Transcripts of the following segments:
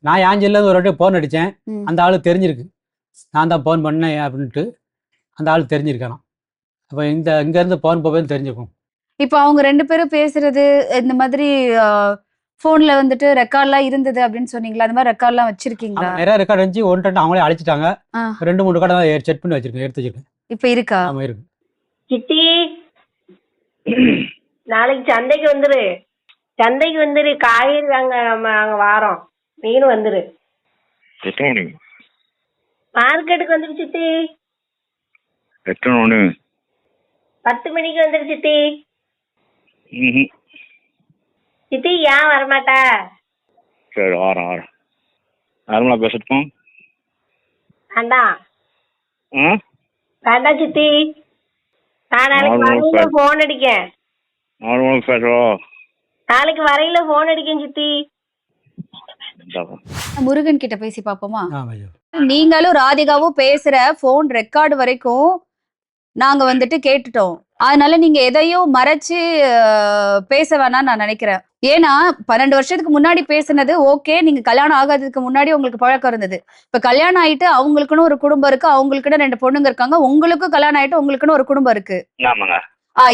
நான் என் செல்லுலேருந்து ஒரு வாட்டி ஃபோன் அடித்தேன். ம். அந்த ஆளு தெரிஞ்சிருக்கு. நான் தான் ஃபோன் பண்ணேன் அப்படின்ட்டு அந்த ஆள் தெரிஞ்சிருக்கானாம். அப்போ இங்கேருந்து ஃபோன் போவேன்னு தெரிஞ்சுக்கும். இப்போ அவங்க 2 பேரும் பேசுறது இந்த மாதிரி ஃபோன்ல வந்துட்டு ரெக்கார்ட்லாம் இருந்தது அப்படின்னு சொன்னீங்களா? அந்த மாதிரி ரெக்கார்ட்லாம் வச்சிருக்கீங்களா? நிறைய ரெக்கார்டு இருந்துச்சு. 1 2 அவங்களே அழைச்சிட்டாங்க. ஆ. 2 3 ரெக்கார்டு தான் செட் பண்ணி வச்சிருக்கேன், எடுத்து வச்சிருக்கேன். இப்போ இருக்கா? ஆமாம் இருக்கு. சித்தி நாளைக்கு சந்தைக்கு வந்துரு. சந்தைக்கு வந்துரு, காய்கறி வாங்க நம்ம அங்க வாரோம். நீனும் வந்துரு. எத்தனை மணி? மார்க்கெட்டுக்கு வந்துரு சித்தி. எத்தனை மணி? 10 மணிக்கு வந்துரு சித்தி. ம். சித்தி ஏன் வரமாட்டா? சரி வாரம் நார்மலாக பேசட்டும். வேண்டாம் ஆ வேண்டாம் சித்தி. நான் நாளைக்கு வரையில போன் அடிக்கேன். நார்மலாக பேசுகிறோம். நாளைக்கு வரையில போன் அடிக்கேன் சித்தி. முருகன் கிட்ட பேசி பாப்போமா? ஆமாம் ஐயோ. நீங்களும் ராதிகாவும் பேசுற போன் ரெக்கார்டு வரைக்கும் நாங்க வந்துட்டு கேட்டுட்டோம். அதனால நீங்க எதையும் மறைச்சு பேச வேணாம்னு நான் நினைக்கிறேன். ஏன்னா 12 வருஷத்துக்கு முன்னாடி பேசுனது ஓகே. நீங்க கல்யாணம் ஆகாததுக்கு முன்னாடி உங்களுக்கு பழக்கம் இருந்தது. இப்ப கல்யாணம் ஆயிட்டு அவங்களுக்குன்னு ஒரு குடும்பம் இருக்கு, அவங்களுக்குன்னு 2 பொண்ணுங்க இருக்காங்க, உங்களுக்கும் கல்யாணம் ஆயிட்டு உங்களுக்குன்னு ஒரு குடும்பம் இருக்கு. ஆமாங்க.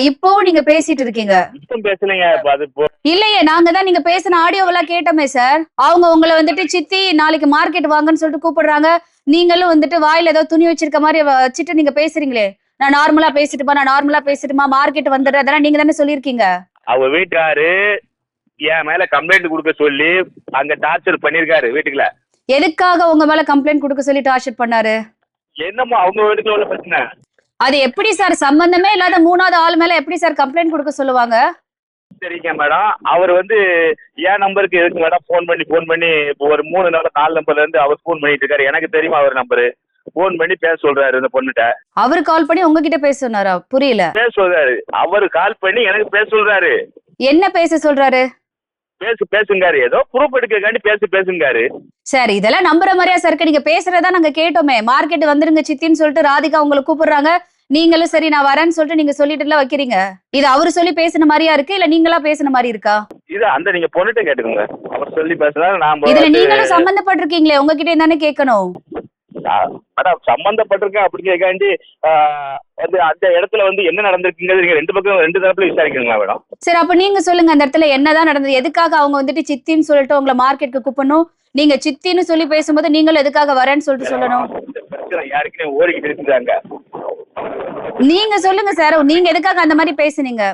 இப்பவும் நீங்க பேசிட்டு இருக்கீங்க. இப்போ பேசலைங்க. அது இல்லையே, நாங்க தான் நீங்க பேசின ஆடியோவெல்லாம் கேட்டோமே சார். அவங்க உங்களை வந்துட்டு சித்தி நாளைக்கு மார்க்கெட் வாங்கன்னு சொல்லிட்டு கூப்பிடுறாங்க. நீங்களும் வந்துட்டு வாயில ஏதோ துணி வச்சிருக்க மாதிரி வச்சுட்டு நீங்க பேசுறீங்களே. நான் நார்மலா பேசிட்டுமா மார்க்கெட் வந்துடுறேன், அதெல்லாம் நீங்க தானே சொல்லியிருக்கீங்க. அவ வீட்டுக்காரு என் மேல கம்ப்ளைண்ட் கொடுக்க சொல்லி அங்க டார்ச்சர் பண்ணிருக்காரு வீட்டுக்குள்ள. எதுக்காக உங்க மேல கம்ப்ளைண்ட் கொடுக்க சொல்லி டார்ச்சர் பண்ணாரு? என்னமோ அவங்க வீட்டுக்குள்ள உள்ள பிரச்சனை. அது எப்படி சார்? சம்பந்தமே இல்லாத 3வது ஆள் மேல எப்படி சார் கம்ப்ளைண்ட் கொடுக்க சொல்லுவாங்க? சரிங்க மேடம். அவர் என் நம்பருக்கு எதுக்கு மேடம் ஃபோன் பண்ணி இப்போ ஒரு 3 நாள் 4 நம்பர்ல இருந்து அவர் ஃபோன் பண்ணிட்டு இருக்காரு. எனக்கு தெரியுமா அவர் நம்பரு. ஃபோன் பண்ணி பேச சொல்றாரு இந்த பொண்ணுட்ட. அவரு கால் பண்ணி உங்ககிட்ட பேச சொன்னாரா? புரியல. பேச சொல்றாரு. அவரு கால் பண்ணி எனக்கு பேச சொல்றாரு. என்ன பேச சொல்றாரு? பேசுங்காரு. ஏதோ ப்ரூஃப் எடுக்கிறக்காண்டி பேசுங்காரு. சரி, இதெல்லாம் நம்புற மாதிரியா சார் இருக்கு? நீங்க பேசுறதா நாங்க கேட்டோமே. மார்க்கெட் வந்துருங்க சித்தின்னு சொல்லிட்டு ராதிகா உங்களை கூப்பிடுறாங்க. நீங்களும் சரி நான் வரேன்னு சொல்லிட்டு நீங்க சொல்லிட்டு வைக்கிறீங்க. இது அவரு சொல்லி பேசின மாதிரியா இருக்கு இல்ல நீங்களா பேசின மாதிரி இருக்கா? இது அந்த நீங்க பொண்ணுட்ட கேட்டுக்கோங்க. அவர் சொல்லி பேசுறாரு. நான் இதுல நீங்களும் சம்பந்தப்பட்டிருக்கீங்களே, உங்ககிட்ட தானே கேட்கணும். மேடம் சம்பந்தப்பட்டிருக்கேன் அப்படிங்கிறக்காண்டி அந்த இடத்துல என்ன நடந்திருக்குங்கிறது நீங்க 2 பக்கம் 2 தரப்புல விசாரிக்கணுங்களா மேடம்? சரி, அப்ப நீங்க சொல்லுங்க அந்த இடத்துல என்னதான் நடந்தது? எதுக்காக அவங்க வந்துட்டு சித்தின்னு சொல்லிட்டு உங்களை மார்க்கெட்டுக்கு கூப்பிடணும்? நீங்க சித்தின்னு சொல்லி பேசும்போது நீங்களும் எதுக்காக வரேன்னு சொல்லிட்டு சொல்லணும்? யாருக்குன்னு ஓடிக்கிட்டு இருக்குதாங்க. நீங்க சொல்லுங்க சார், நீங்க எதுக்காக அந்த மாதிரி பேசுனீங்க?